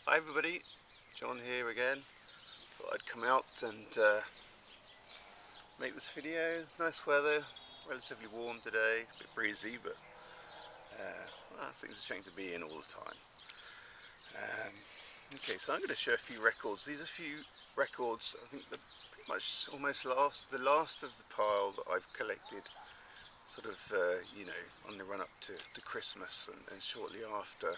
Hi everybody, John here again. Thought I'd come out and make this video. Nice weather, relatively warm today, a bit breezy, but well, things are to be in all the time. Okay, so I'm going to show a few records. These are a few records, I think pretty much almost the last of the pile that I've collected sort of, on the run up to Christmas and shortly after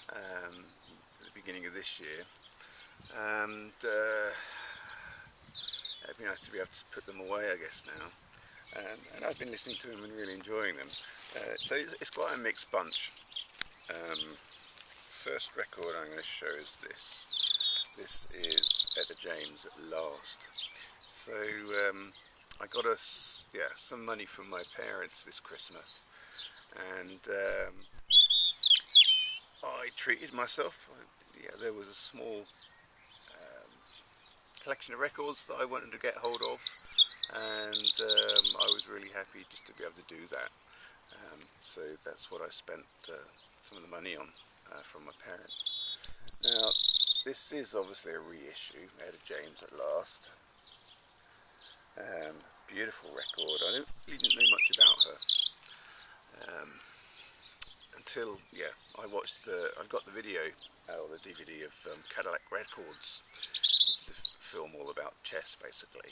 the beginning of this year. And it'd be nice to be able to put them away, I guess, now. And I've been listening to them and really enjoying them. So it's quite a mixed bunch. First record I'm going to show is this. This is Etta James at Last. So I got some money from my parents this Christmas, and I treated myself. There was a small collection of records that I wanted to get hold of, and I was really happy just to be able to do that. So that's what I spent some of the money on from my parents. Now, this is obviously a reissue, Etta James at Last. Beautiful record. I really didn't know much about her until I got the video or the DVD of Cadillac Records, which is a film all about chess, basically.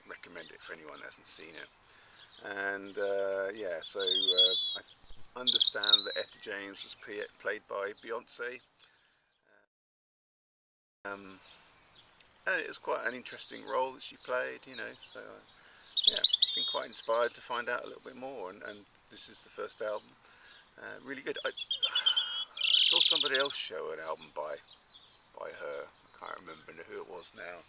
Recommend it for anyone that hasn't seen it. And so I understand that Etta James was played by Beyonce. And it was quite an interesting role that she played, so been quite inspired to find out a little bit more, and this is the first album. Really good. I saw somebody else show an album by her. I can't remember who it was now,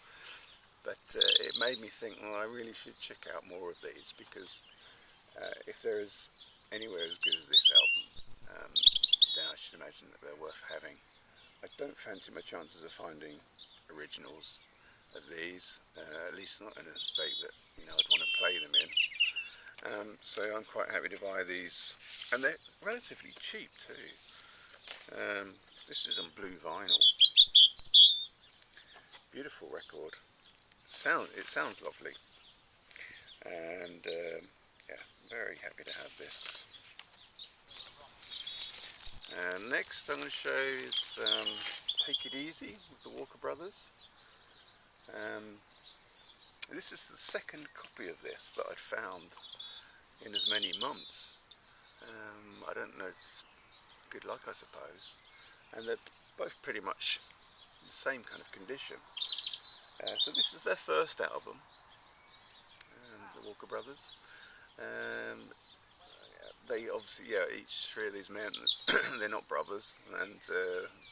but it made me think, well, I really should check out more of these, because if there is anywhere as good as this album, then I should imagine that they're worth having. I don't fancy my chances of finding originals of these, at least not in a state that I'd want to play them in. So I'm quite happy to buy these, and they're relatively cheap too. This is on blue vinyl. Beautiful record. It sounds lovely, and very happy to have this. And next I'm going to show is Take It Easy with the Walker Brothers. This is the second copy of this that I'd found in as many months. I don't know, it's good luck, I suppose. And they're both pretty much the same kind of condition. So this is their first album, the Walker Brothers. They obviously, each three of these men, they're not brothers, and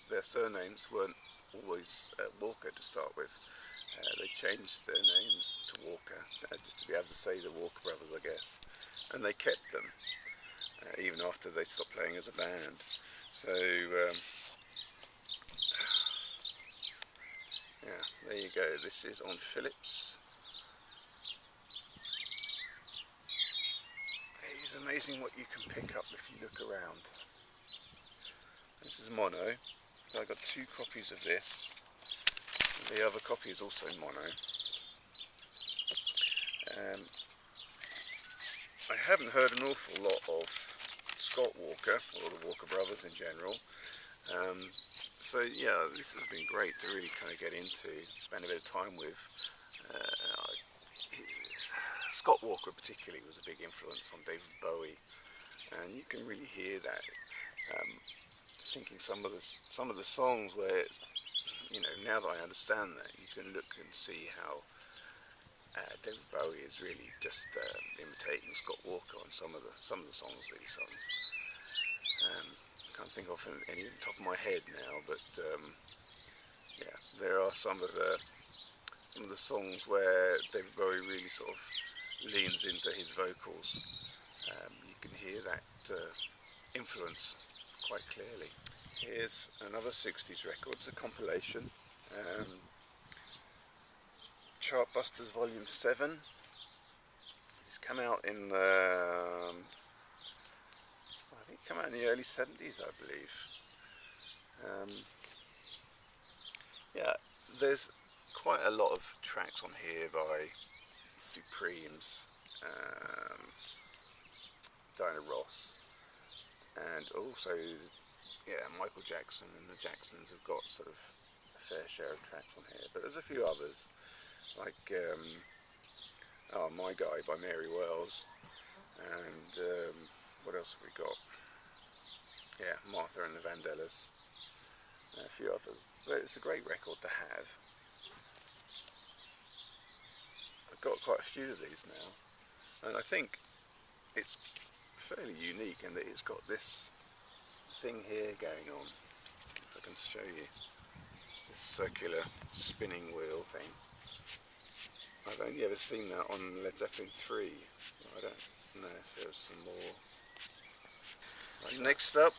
their surnames weren't always Walker to start with. They changed their names to Walker, just to be able to say the Walker Brothers, I guess. And they kept them, even after they stopped playing as a band. So, there you go. This is on Philips. It's amazing what you can pick up if you look around. This is mono, so I got two copies of this. And the other copy is also mono. I haven't heard an awful lot of Scott Walker, or the Walker Brothers in general. So this has been great to really kind of get into, spend a bit of time with. Scott Walker particularly was a big influence on David Bowie, and you can really hear that. Thinking some of the songs where, now that I understand that, you can look and see how David Bowie is really just imitating Scott Walker on some of the songs that he sung. Can't think of any on top of my head now, but there are some of the songs where David Bowie really sort of leans into his vocals. You can hear that influence quite clearly. Here's another 60s record, it's a compilation. Chartbusters Volume 7. It's come out in the I think it came out in the early 70s, I believe. Yeah, there's quite a lot of tracks on here by Supremes, Diana Ross, and also, yeah, Michael Jackson and the Jacksons have got sort of a fair share of tracks on here. But there's a few others, like Oh My Guy by Mary Wells, and what else have we got? Yeah, Martha and the Vandellas, and a few others. But it's a great record to have. I've got quite a few of these now, and I think it's fairly unique in that it's got this thing here going on. If I can show you this circular spinning wheel thing. I've only ever seen that on Led Zeppelin 3. I don't know if there's some more. Right, next up,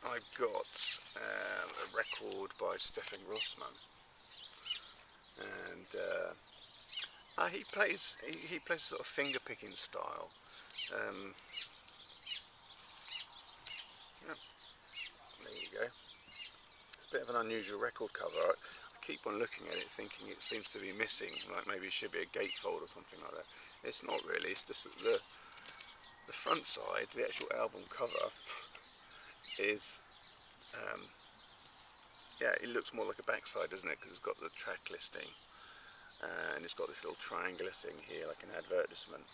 I've got a record by Stefan Grossman, and he plays sort of finger picking style. Yeah, there you go. It's a bit of an unusual record cover. I keep on looking at it thinking it seems to be missing, like maybe it should be a gatefold or something like that. It's not really, it's just that the front side, the actual album cover, is, yeah, it looks more like a backside, doesn't it? Because it's got the track listing, and it's got this little triangular thing here, like an advertisement.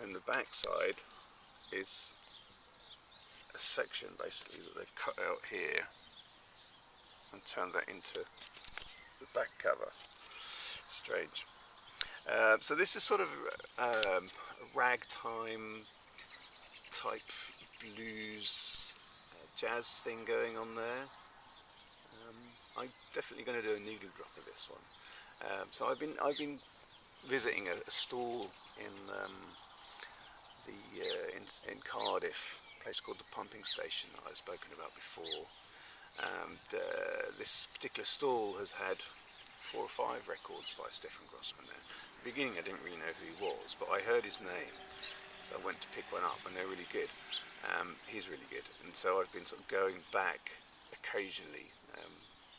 And the backside is a section basically that they've cut out here and turned that into the back cover. Strange. So this is sort of a ragtime type blues jazz thing going on there. I'm definitely going to do a needle drop of this one. So I've been visiting a stall in in Cardiff, a place called the Pumping Station that I've spoken about before. And this particular stall has had 4 or 5 records by Stefan Grossman there. At the beginning I didn't really know who he was, but I heard his name, so I went to pick one up, and they're really good. He's really good, and so I've been sort of going back occasionally,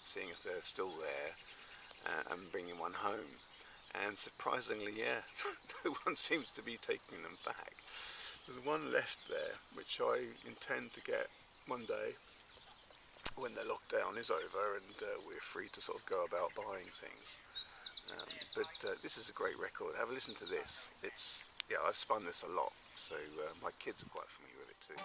seeing if they're still there, and bringing one home. And surprisingly, yeah, no one seems to be taking them back. There's one left there, which I intend to get one day when the lockdown is over and we're free to sort of go about buying things. But this is a great record. Have a listen to this. It's, yeah, I've spun this a lot, so my kids are quite familiar with it too.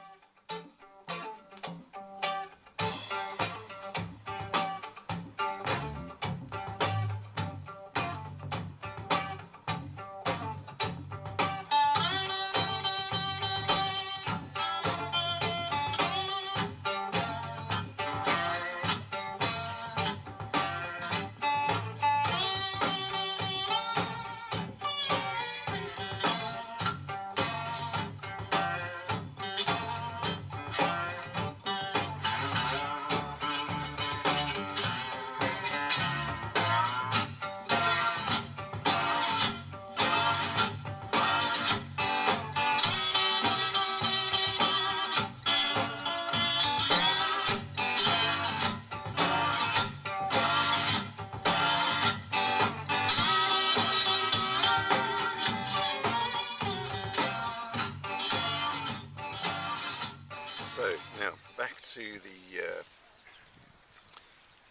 So now back to the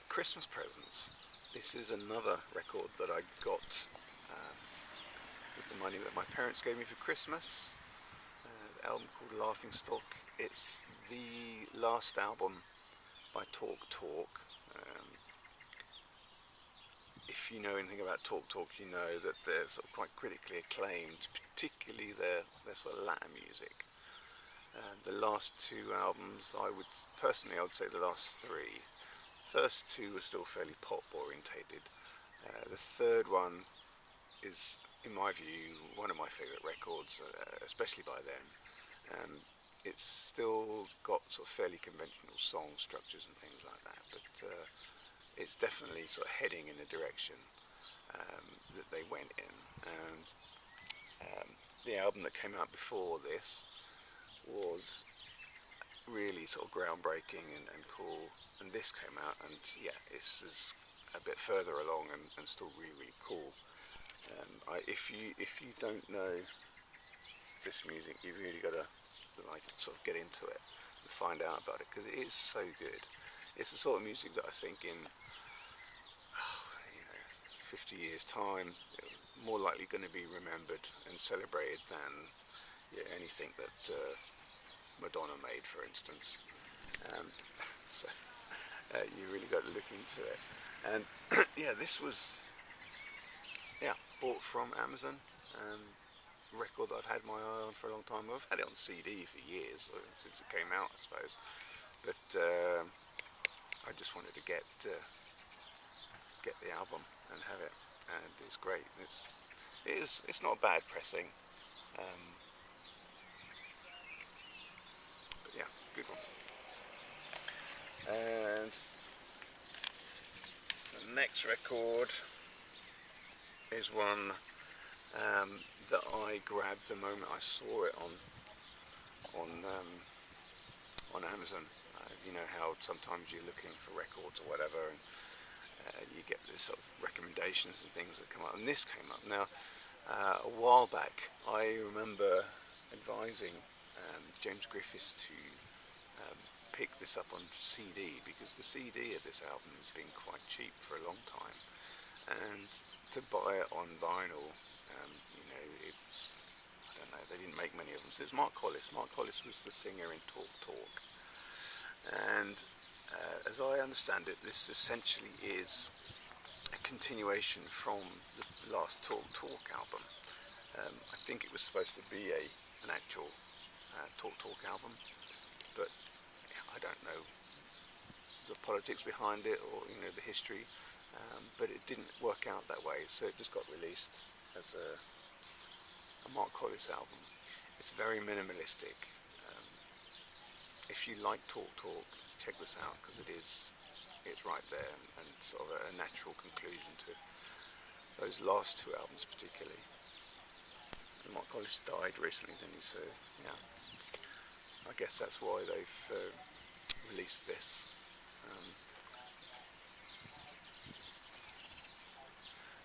Christmas presents. This is another record that I got with the money that my parents gave me for Christmas. The album called Laughing Stock. It's the last album by Talk Talk. If you know anything about Talk Talk, you know that they're sort of quite critically acclaimed, particularly their sort of Latin music. The last 2 albums, I would say the last 3. First 2 were still fairly pop orientated. The third one is, in my view, one of my favourite records, especially by them. It's still got sort of fairly conventional song structures and things like that, but it's definitely sort of heading in the direction that they went in. And the album that came out before this was really sort of groundbreaking and cool, and this came out, and yeah, it's as a bit further along and still really cool. If you don't know this music, you've really got to like sort of get into it and find out about it, because it is so good. It's the sort of music that I think in 50 years time, more likely going to be remembered and celebrated than anything that Madonna made, for instance. So you really got to look into it. And this was bought from Amazon. Record that I've had my eye on for a long time. I've had it on CD for years, since it came out, I suppose. But I just wanted to get the album and have it, and it's great. It's not a bad pressing, but yeah, good one. And the next record is one that I grabbed the moment I saw it on Amazon. You know how sometimes you're looking for records or whatever, and you get this sort of recommendations and things that come up, and this came up. Now, a while back, I remember advising James Griffiths to pick this up on CD, because the CD of this album has been quite cheap for a long time, and to buy it on vinyl, it's, I don't know, they didn't make many of them. So it's Mark Collis. Mark Collis was the singer in Talk Talk, and as I understand it, this essentially is a continuation from the last Talk Talk album. I think it was supposed to be an actual Talk Talk album, but I don't know the politics behind it, or the history, but it didn't work out that way, so it just got released as a Mark Collis album. It's very minimalistic. If you like Talk Talk, check this out, because it's right there, and sort of a natural conclusion to those last two albums particularly. And Mark Collis died recently, didn't he? So yeah, I guess that's why they've released this.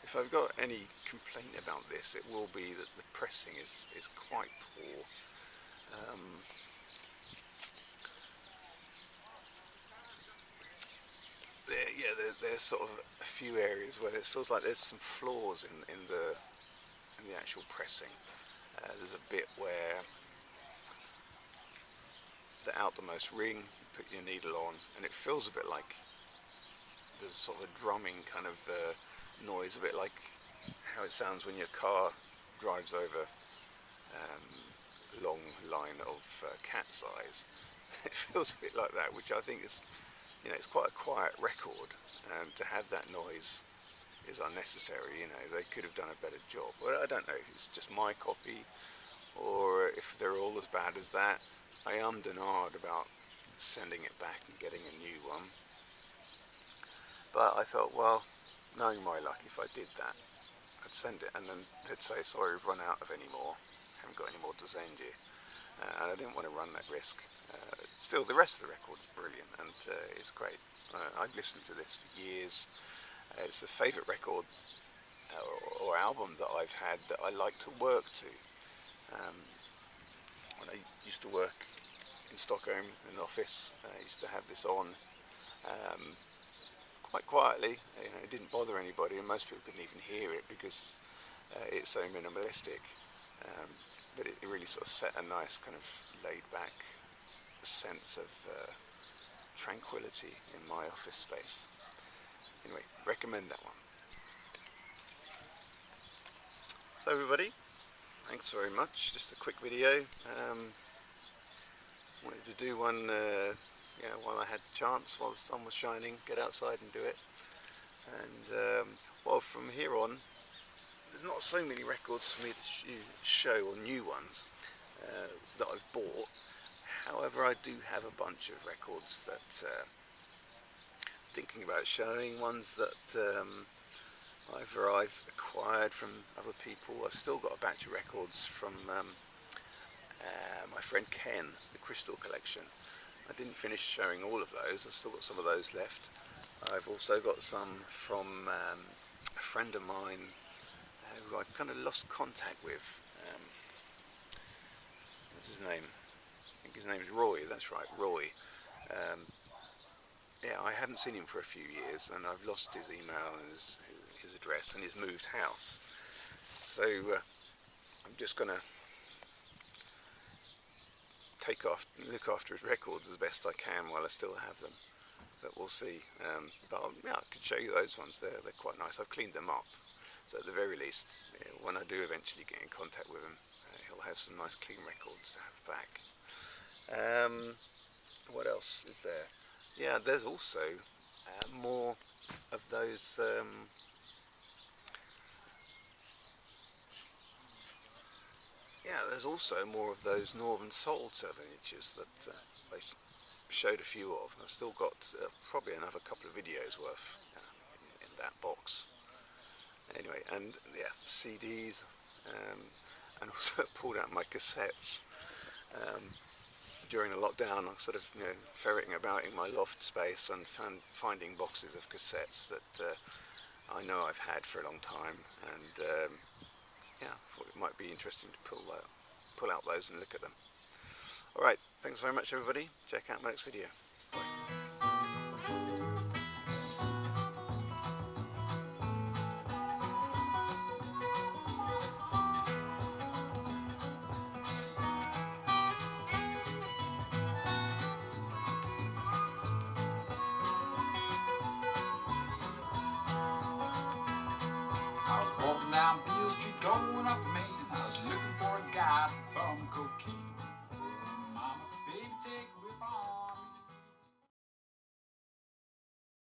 If I've got any complaint about this, it will be that the pressing is quite poor. There's sort of a few areas where it feels like there's some flaws in the actual pressing. There's a bit where the outermost ring, you put your needle on, and it feels a bit like there's sort of a drumming kind of noise, a bit like how it sounds when your car drives over a long line of cat's eyes. It feels a bit like that, which I think is, it's quite a quiet record, and to have that noise is unnecessary. They could have done a better job. Well, I don't know if it's just my copy, or if they're all as bad as that. I ummed and ahed about sending it back and getting a new one, but I thought, well, knowing my luck, if I did that, I'd send it, and then they'd say, sorry, we've run out of any more, haven't got any more to send you, and I didn't want to run that risk. Still, the rest of the record is brilliant, and it's great. I've listened to this for years. It's a favourite record or album that I've had that I like to work to. When I used to work in Stockholm in an office, I used to have this on quite quietly. It didn't bother anybody, and most people couldn't even hear it because it's so minimalistic. But it really sort of set a nice kind of laid back sense of tranquility in my office space. Anyway, recommend that one. So everybody, thanks very much. Just a quick video. Wanted to do one while I had the chance, while the sun was shining, get outside and do it. And well, from here on, there's not so many records for me to show, or new ones that I've bought. However, I do have a bunch of records that thinking about showing, ones that either I've acquired from other people. I've still got a batch of records from my friend Ken, the Crystal Collection. I didn't finish showing all of those. I've still got some of those left. I've also got some from a friend of mine who I've kind of lost contact with. What's his name? I think his name is Roy. That's right, Roy. Um, yeah, I haven't seen him for a few years, and I've lost his email and his address, and he's moved house. So I'm just gonna look after his records as best I can while I still have them. But we'll see. But yeah, I could show you those ones. They're quite nice. I've cleaned them up, so at the very least, when I do eventually get in contact with him, he'll have some nice clean records to have back. What else is there? Yeah, there's also more of those. Yeah, there's also more of those Northern Soul 7-inches that I showed a few of. I've still got probably another couple of videos worth in that box. Anyway, and yeah, CDs, and also pulled out my cassettes. During the lockdown, I was sort of ferreting about in my loft space and finding boxes of cassettes that I know I've had for a long time, and yeah, I thought it might be interesting to pull out those and look at them. Alright, thanks very much everybody. Check out my next video. Bye.